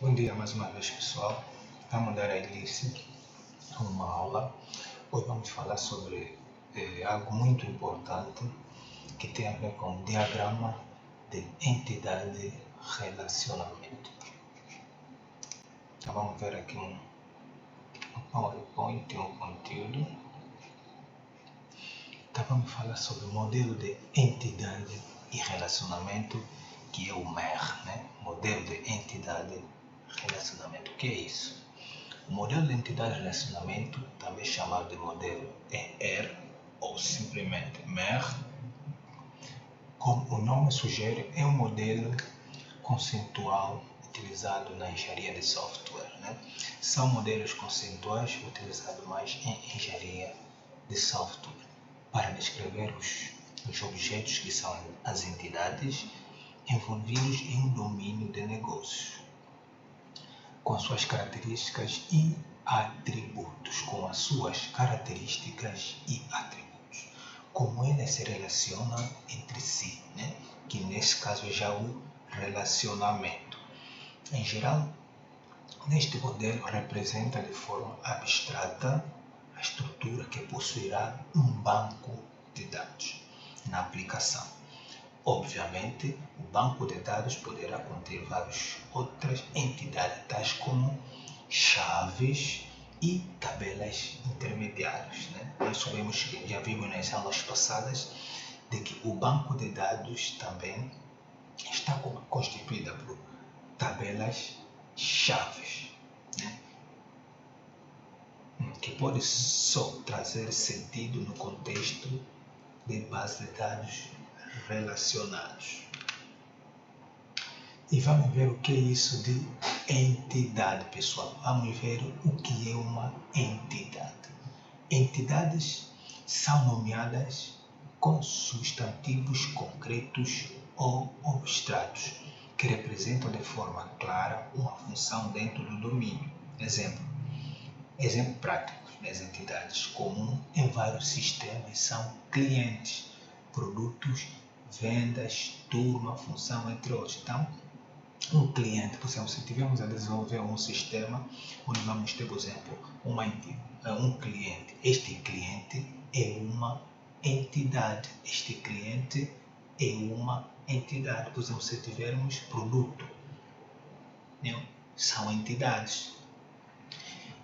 Bom dia mais uma vez, pessoal. Vamos dar início a uma aula. Hoje vamos falar sobre algo muito importante que tem a ver com o diagrama de entidade relacionamento. Então vamos ver aqui um PowerPoint, um conteúdo. Então vamos falar sobre o modelo de entidade e relacionamento, que é o MER, né? Modelo de entidade e relacionamento. O que é isso? O modelo de entidade de relacionamento, também chamado de modelo ER ou simplesmente MER, como o nome sugere, é um modelo conceitual utilizado na engenharia de software, né? São modelos conceituais utilizados mais em engenharia de software para descrever os objetos que são as entidades envolvidos em um domínio de negócios, com suas características e atributos, como elas se relacionam entre si, né? Que nesse caso já é o relacionamento. Em geral, neste modelo representa de forma abstrata a estrutura que possuirá um banco de dados na aplicação. Obviamente, o banco de dados poderá conter várias outras entidades, tais como chaves e tabelas intermediárias, né? Nós sabemos que já vimos nas aulas passadas de que o banco de dados também está constituído por tabelas chaves, né? Que pode só trazer sentido no contexto de base de dados relacionados. E vamos ver o que é isso de entidade, pessoal. Vamos ver o que é uma entidade. Entidades são nomeadas com substantivos concretos ou abstratos, que representam de forma clara uma função dentro do domínio. Exemplo prático das entidades comum em vários sistemas são clientes, produtos, vendas, turma, função, entre outros. Então, um cliente, por exemplo, se tivermos a desenvolver um sistema onde vamos ter, por exemplo, um cliente, este cliente é uma entidade, este cliente é uma entidade. Por exemplo, se tivermos produto, né? São entidades.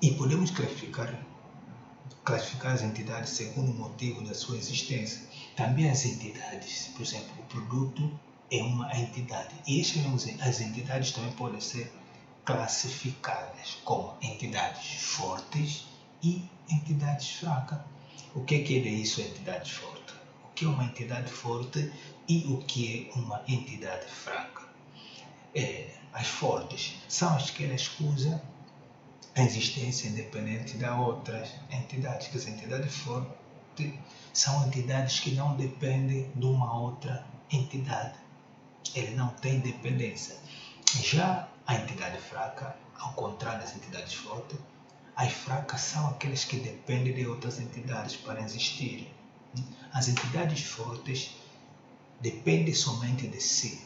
E podemos classificar as entidades segundo o motivo da sua existência. Também as entidades, por exemplo, o produto é uma entidade. E as entidades também podem ser classificadas como entidades fortes e entidades fracas. O que é isso, entidade forte? O que é uma entidade forte e o que é uma entidade fraca? As fortes são aquelas cujas a existência independente das outras entidades, que as entidades fortes são entidades que não dependem de uma outra entidade. Ele não tem dependência. Já a entidade fraca, ao contrário das entidades fortes, as fracas são aquelas que dependem de outras entidades para existirem. As entidades fortes dependem somente de si.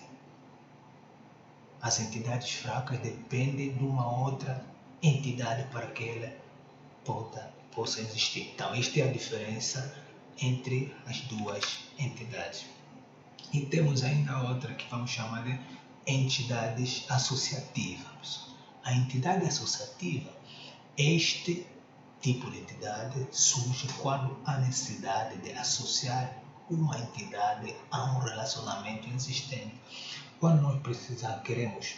As entidades fracas dependem de uma outra entidade para que ela possa existir. Então, esta é a diferença entre as duas entidades. E temos ainda outra que vamos chamar de entidades associativas. A entidade associativa, este tipo de entidade surge quando há necessidade de associar uma entidade a um relacionamento existente. Quando nós queremos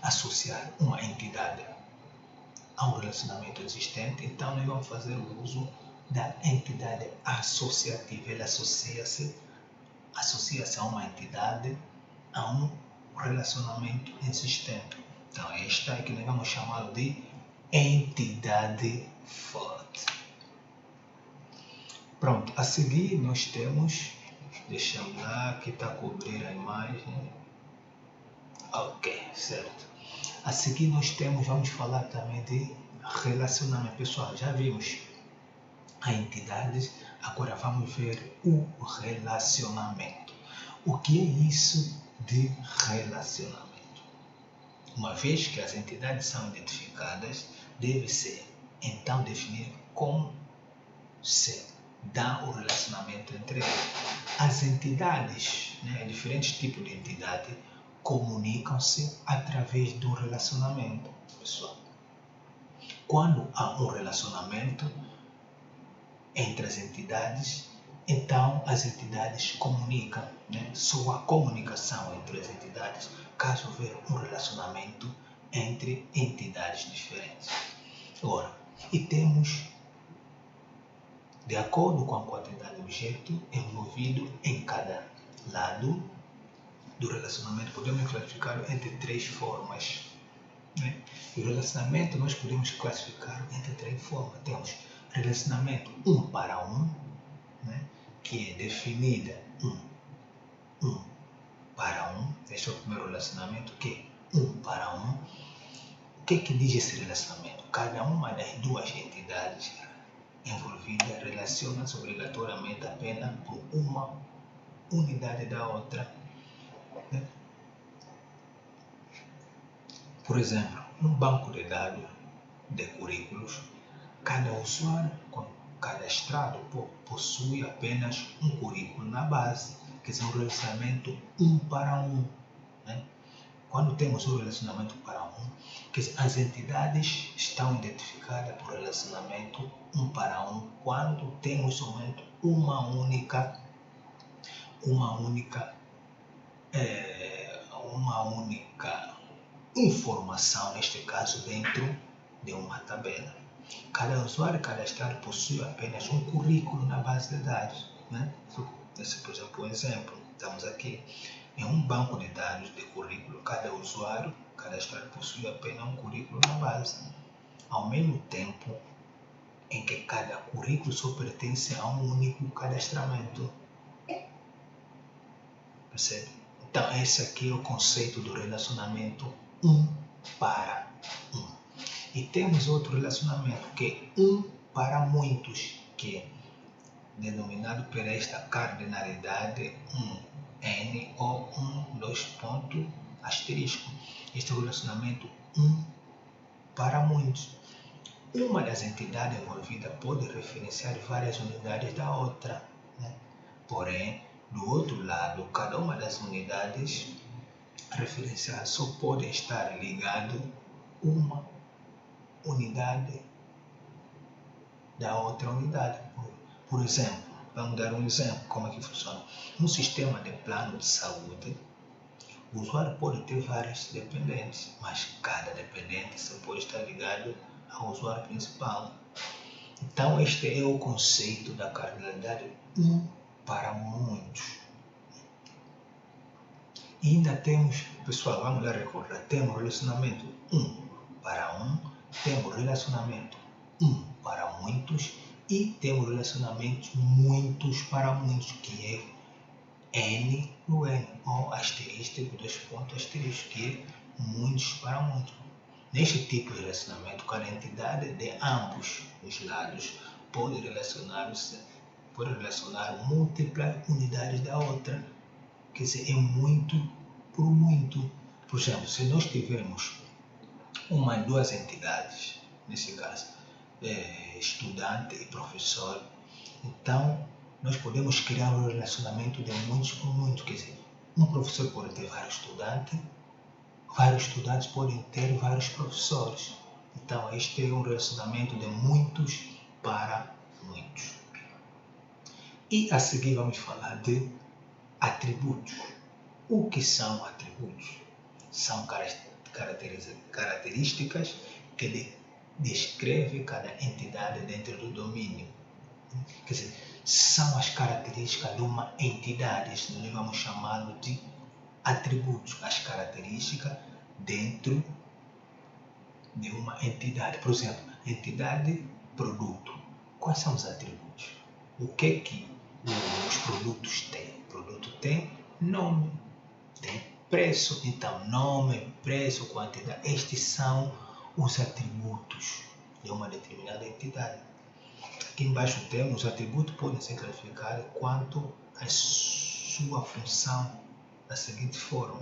associar uma entidade a um relacionamento existente, então nós vamos fazer o uso da entidade associativa. Ela associa-se a uma entidade a um relacionamento existente. Então, esta é que nós vamos chamar de entidade forte. Pronto, a seguir nós temos, deixamos lá, que está a cobrir a imagem. Ok, certo. A seguir nós vamos falar também de relacionamento. Pessoal, já vimos a entidade, agora vamos ver o relacionamento. O que é isso de relacionamento? Uma vez que as entidades são identificadas, deve-se então definir como se dá o relacionamento entre elas. As entidades, diferentes tipos de entidade, comunicam-se através do relacionamento, pessoal. Quando há um relacionamento entre as entidades, então as entidades comunicam, Só a comunicação entre as entidades caso houver um relacionamento entre entidades diferentes. Ora, e temos, de acordo com a quantidade de objeto envolvido em cada lado do relacionamento, podemos classificar entre 3 formas. E o relacionamento nós podemos classificar entre 3 formas. Temos relacionamento 1 para 1, que é definida 1 para 1. Este é o primeiro relacionamento, que é 1 para 1. O que diz esse relacionamento? Cada uma das duas entidades envolvidas relaciona-se obrigatoriamente apenas por uma unidade da outra. Por exemplo, no banco de dados de currículos, cada usuário cadastrado possui apenas um currículo na base, que é um relacionamento 1 para 1. Quando temos um relacionamento para 1, as entidades estão identificadas por relacionamento 1 para 1, quando temos somente uma única informação, neste caso, dentro de uma tabela. Cada usuário cadastrado possui apenas um currículo na base de dados. Esse, por exemplo, um exemplo. Estamos aqui em um banco de dados de currículo. Cada usuário cadastrado possui apenas um currículo na base. Ao mesmo tempo em que cada currículo só pertence a um único cadastramento. Percebe? Então, esse aqui é o conceito do relacionamento 1 para 1. E temos outro relacionamento que é 1 para muitos, que é denominado por esta cardinalidade 1N ou 2 pontos asterisco. Este é o relacionamento 1 para muitos. Uma das entidades envolvidas pode referenciar várias unidades da outra, Porém, do outro lado, cada uma das unidades referenciadas só pode estar ligado uma unidade da outra unidade. Por exemplo, vamos dar um exemplo como é que funciona. No sistema de plano de saúde, o usuário pode ter várias dependentes, mas cada dependente só pode estar ligado ao usuário principal. Então, este é o conceito da cardinalidade 1 para muitos. E ainda temos, pessoal, vamos lá recordar, temos relacionamento 1 para 1, temos relacionamento 1 para muitos e temos relacionamentos muitos para muitos, que é N no N, ou asterístico, 2 pontos asterístico, que é muitos para muitos. Neste tipo de relacionamento, cada entidade de ambos os lados pode relacionar múltiplas unidades da outra, quer dizer, é muito por muito. Por exemplo, se nós tivermos duas entidades, nesse caso, estudante e professor, então nós podemos criar um relacionamento de muitos por muitos, quer dizer, um professor pode ter vários estudantes podem ter vários professores. Então, este é um relacionamento de muitos para muitos. E a seguir vamos falar de atributos. O que são atributos? São características que descrevem cada entidade dentro do domínio. Quer dizer, são as características de uma entidade. Isso nós vamos chamá-lo de atributos. As características dentro de uma entidade. Por exemplo, entidade produto. Quais são os atributos? O que os produtos têm? O produto tem nome, tem preço. Então, nome, preço, quantidade. Estes são os atributos de uma determinada entidade. Aqui embaixo temos os atributos podem ser classificados quanto à sua função da seguinte forma.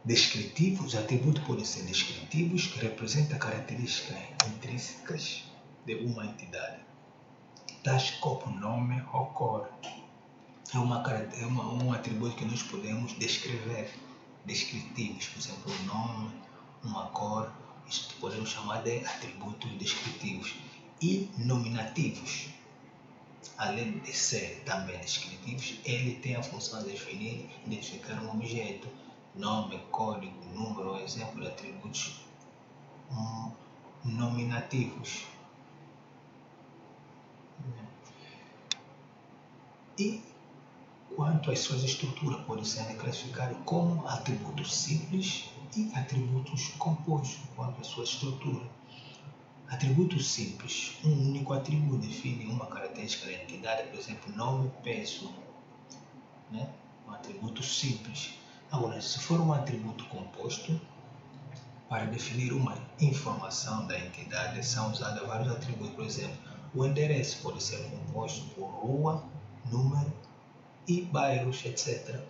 descritivos. Os atributos podem ser descritivos, que representam características intrínsecas de uma entidade, tais como nome ou cor. É um atributo que nós podemos descrever, descritivos, por exemplo, um nome, uma cor. Isso podemos chamar de atributos descritivos. E nominativos, além de ser também descritivos, ele tem a função de definir, identificar um objeto. Nome, código, número, exemplo de atributos nominativos. E quanto às suas estruturas, podem ser classificados como atributos simples e atributos compostos. Quanto à sua estrutura, atributos simples: um único atributo define uma característica da entidade, por exemplo, nome, peso, né? Um atributo simples. Agora, se for um atributo composto, para definir uma informação da entidade, são usados vários atributos. Por exemplo, o endereço pode ser composto por rua, número e bairros, etc.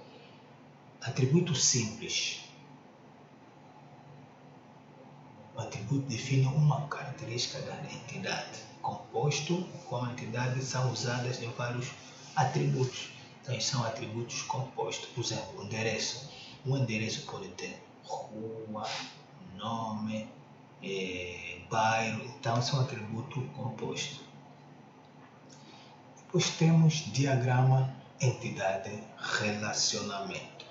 Atributo simples. O atributo define uma característica da entidade. Composto com a entidade são usadas em vários atributos. Então, são atributos compostos. Por exemplo, o endereço. Um endereço pode ter rua, nome, bairro. Então, são atributos compostos. Depois temos diagrama, entidade, relacionamento.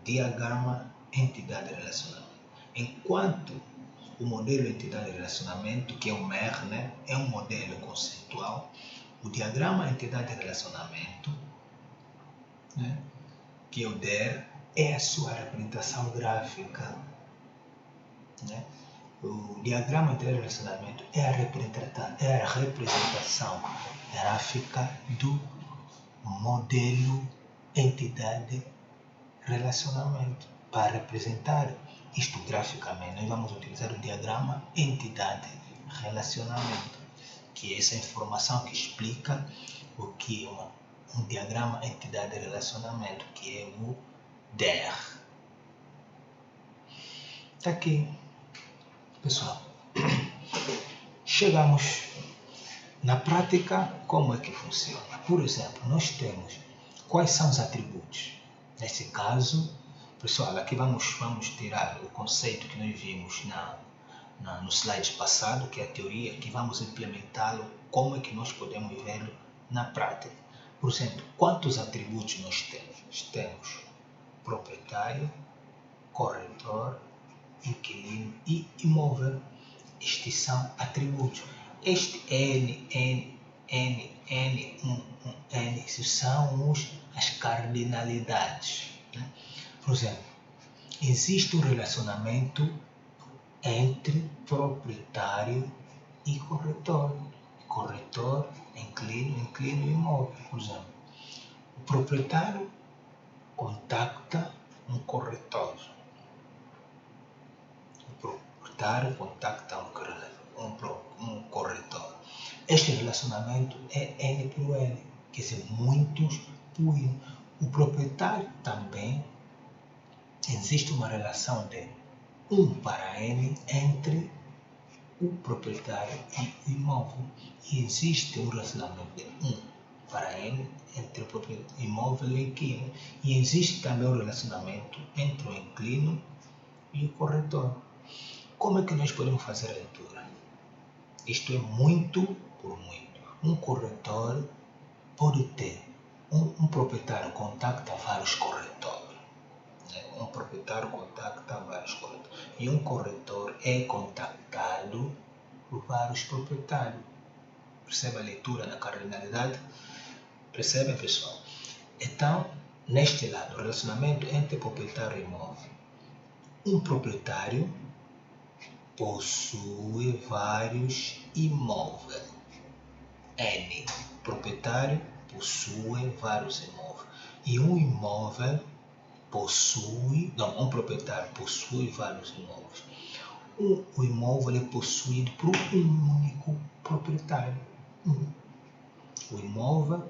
Diagrama, entidade, relacionamento. Enquanto o modelo entidade e relacionamento, que é o MER, né, é um modelo conceitual, o diagrama entidade e relacionamento, né, que é o DER, é a sua representação gráfica. Né? O diagrama entidade e relacionamento é a representação gráfica do modelo entidade relacionamento. Para representar isto graficamente, nós vamos utilizar o diagrama entidade relacionamento, que é essa informação que explica o que é um diagrama entidade relacionamento, que é o DER. Está aqui, pessoal. Chegamos na prática, como é que funciona. Por exemplo, nós temos quais são os atributos. Nesse caso, pessoal, aqui vamos tirar o conceito que nós vimos no slide passado, que é a teoria, que vamos implementá-lo, como é que nós podemos vê-lo na prática. Por exemplo, quantos atributos nós temos? Temos proprietário, corretor, inquilino e imóvel. Estes são atributos. Este N, isso são as cardinalidades. Né? Por exemplo, existe um relacionamento entre proprietário e corretor. Corretor, inquilino e imóvel. Por exemplo, o proprietário contacta um corretor. O proprietário contacta um corretor. Este relacionamento é N por N, quer dizer, muitos por 1. O proprietário também, existe uma relação de 1 para N entre o proprietário e o imóvel. E existe um relacionamento de 1 para N entre o proprietário, imóvel e o inquilino. E existe também um relacionamento entre o inquilino e o corretor. Como é que nós podemos fazer a leitura? Isto é muito por muito. Um corretor pode ter, um proprietário contacta vários corretores. Né? Um proprietário contacta vários corretores. E um corretor é contactado por vários proprietários. Percebe a leitura da cardinalidade? Percebem, pessoal? Então, neste lado, o relacionamento entre proprietário e imóvel. Um proprietário possui vários imóveis. N. Proprietário possui vários imóveis. E um imóvel um proprietário possui vários imóveis. O imóvel é possuído por um único proprietário. O imóvel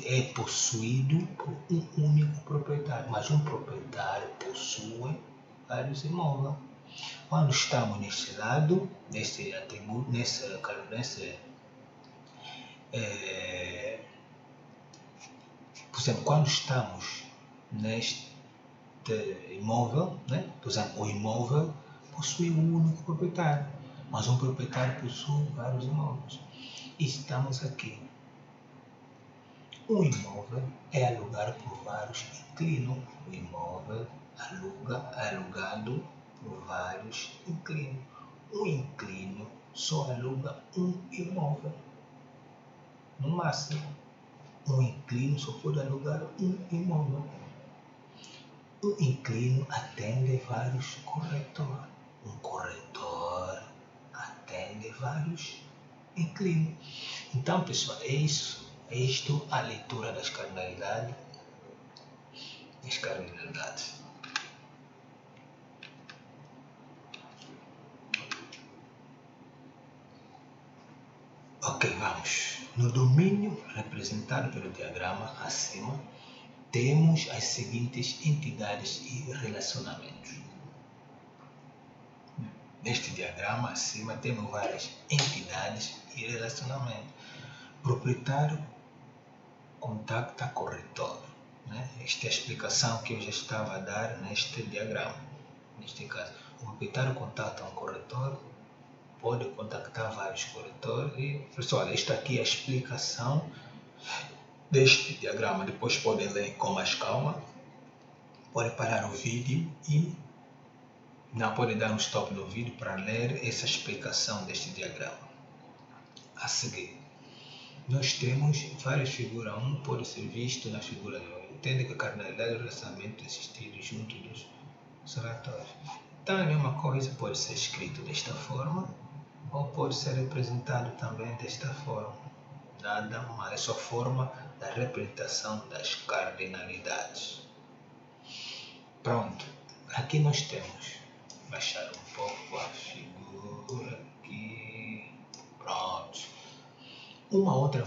é possuído por um único proprietário, mas um proprietário possui vários imóveis. Quando estamos neste lado, nesse atributo, por exemplo, quando estamos neste imóvel, né? Por exemplo, o imóvel possui um único proprietário, mas um proprietário possui vários imóveis. E estamos aqui. Um imóvel é alugado por vários inquilinos. O imóvel é alugado por vários inquilinos. Um inquilino só aluga um imóvel. No máximo, um inquilino só pode alugar um imóvel. Um inquilino atende vários corretores. Um corretor atende vários inquilinos. Então, pessoal, é isso. É isto a leitura das cardinalidades. Ok, vamos. No domínio representado pelo diagrama acima, temos as seguintes entidades e relacionamentos. Neste diagrama acima temos várias entidades e relacionamentos. Proprietário contacta corretor. Né? Esta é a explicação que eu já estava a dar neste diagrama. Neste caso, o proprietário contacta um corretor, pode contactar vários corretores. E, pessoal, esta aqui é a explicação deste diagrama. Depois podem ler com mais calma. Pode parar o vídeo e não pode dar um stop no vídeo para ler essa explicação deste diagrama. A seguir, nós temos várias figuras. Um pode ser visto na figura 1. Entende que a cardinalidade do relacionamento existir junto dos relatórios. Então, a mesma coisa pode ser escrito desta forma ou pode ser representado também desta forma. Nada mais, é só forma da representação das cardinalidades. Pronto, aqui nós temos. Baixar um pouco a figura aqui. Pronto. Uma outra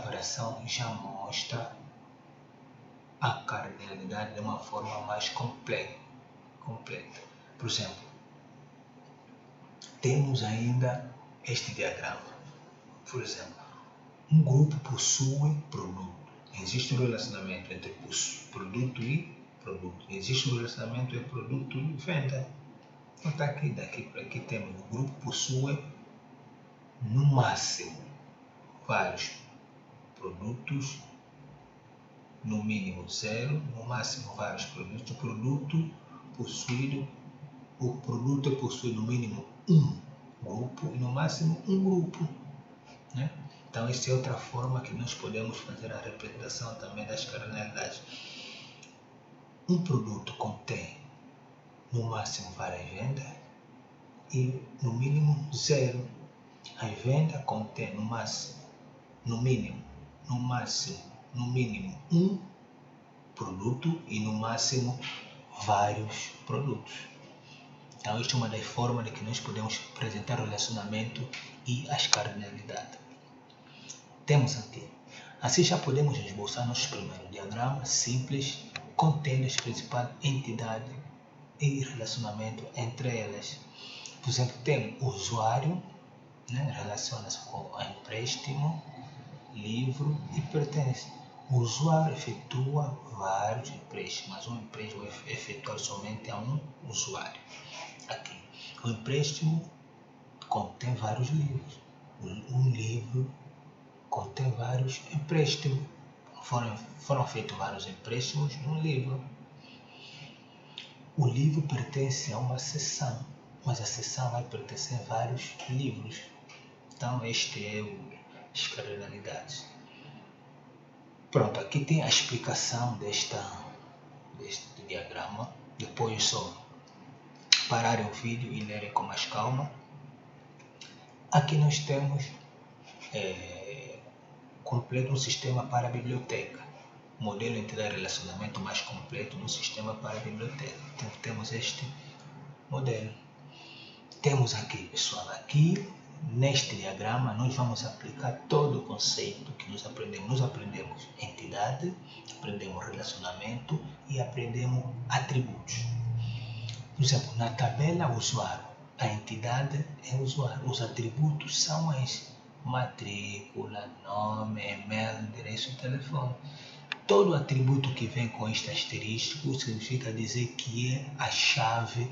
variação já mostra a cardinalidade de uma forma mais completa. Por exemplo, temos ainda este diagrama. Por exemplo, um grupo possui produto. Existe um relacionamento entre produto e produto. Existe um relacionamento entre produto e venda. Então, daqui para aqui temos o grupo possui no máximo vários produtos, no mínimo 0, no máximo vários produtos. O produto é possuído no mínimo um grupo e no máximo um grupo. Né? Então, essa é outra forma que nós podemos fazer a representação também das cardinalidades. Um produto contém no máximo várias vendas e no mínimo 0. A venda contém no mínimo um produto e no máximo vários produtos. Então, esta é uma das formas de que nós podemos apresentar o relacionamento e as cardinalidades. Temos aqui. Assim já podemos esboçar nosso primeiro diagrama simples, contendo as principais entidades e relacionamento entre elas. Por exemplo, temos o usuário, né, relaciona-se com o empréstimo, livro e pertence. O usuário efetua vários empréstimos, mas um empréstimo é efetuado somente a um usuário. Aqui, o empréstimo contém vários livros. Um livro contém vários empréstimos. Foram feitos vários empréstimos num livro. O livro pertence a uma seção, mas a seção vai pertencer a vários livros. Então, este é as cardinalidades. Pronto, aqui tem a explicação deste diagrama. Depois só pararem o vídeo e lerem com mais calma. Aqui nós temos completo um sistema para a biblioteca. Modelo entidade relacionamento mais completo no sistema para a biblioteca. Então, temos este modelo. Temos aqui, pessoal, aqui neste diagrama, nós vamos aplicar todo o conceito que nós aprendemos. Nós aprendemos entidade, aprendemos relacionamento e aprendemos atributos. Por exemplo, na tabela usuário, a entidade é o usuário. Os atributos são as matrícula, nome, e-mail, endereço e telefone. Todo atributo que vem com este asterisco significa dizer que é a chave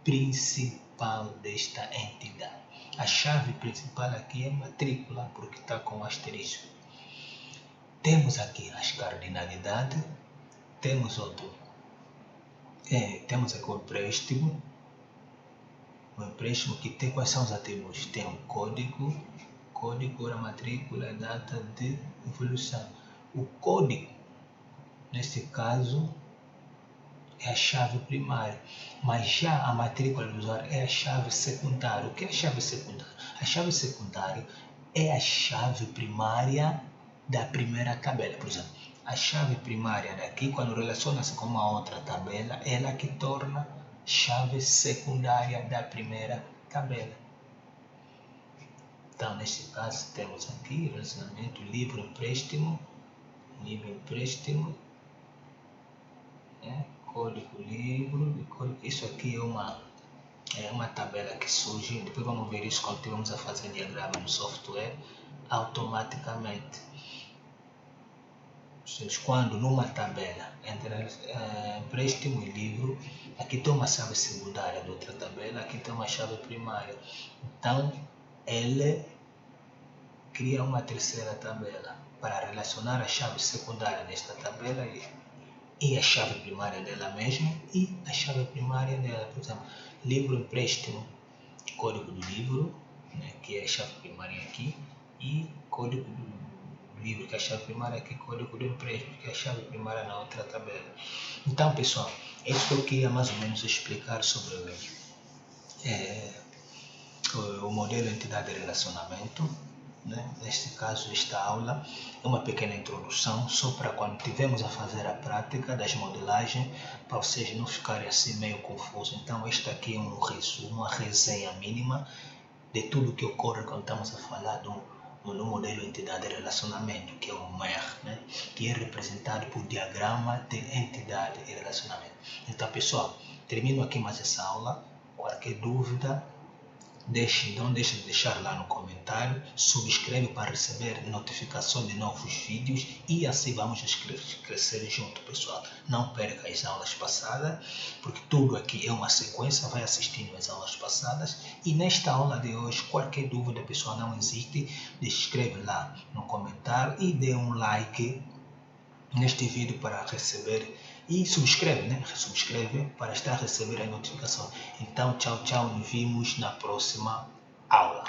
principal desta entidade. A chave principal aqui é matrícula, porque está com asterisco. Temos aqui as cardinalidades, temos aqui o empréstimo. O empréstimo que tem quais são os atributos? Tem o código da matrícula, data de evolução. O código, neste caso, é a chave primária, mas já a matrícula do usuário é a chave secundária. O que é a chave secundária? A chave secundária é a chave primária da primeira tabela. Por exemplo, a chave primária daqui, quando relaciona-se com uma outra tabela, ela que torna chave secundária da primeira tabela. Então, neste caso, temos aqui relacionamento livro empréstimo, código livro, isso aqui é uma tabela que surge, depois vamos ver isso quando estivermos a fazer diagrama no software, automaticamente. Quando numa tabela entre empréstimo e livro, aqui tem uma chave secundária de outra tabela, aqui tem uma chave primária. Então, ele cria uma terceira tabela para relacionar a chave secundária desta tabela e a chave primária dela mesma e a chave primária dela. Por exemplo, livro empréstimo, código do livro, né, que é a chave primária aqui, e código do livro, que é a chave primária aqui, código do empréstimo, que é a chave primária na outra tabela. Então, pessoal, é isso que eu queria mais ou menos explicar sobre o modelo entidade e relacionamento. Neste caso, esta aula é uma pequena introdução, só para quando estivermos a fazer a prática das modelagens, para vocês não ficarem assim meio confusos. Então, este aqui é um resumo, uma resenha mínima de tudo que ocorre quando estamos a falar no modelo entidade e relacionamento, que é o MER, que é representado por diagrama de entidade e relacionamento. Então, pessoal, termino aqui mais essa aula. Qualquer dúvida, não deixe de deixar lá no comentário, subscreve para receber notificação de novos vídeos e assim vamos crescer junto, pessoal. Não perca as aulas passadas, porque tudo aqui é uma sequência, vai assistindo as aulas passadas. E nesta aula de hoje, qualquer dúvida, pessoal, não existe, escreve lá no comentário e dê um like neste vídeo para receber e subscreve, subscreve para estar a receber a notificação. Então, tchau, tchau, nos vemos na próxima aula.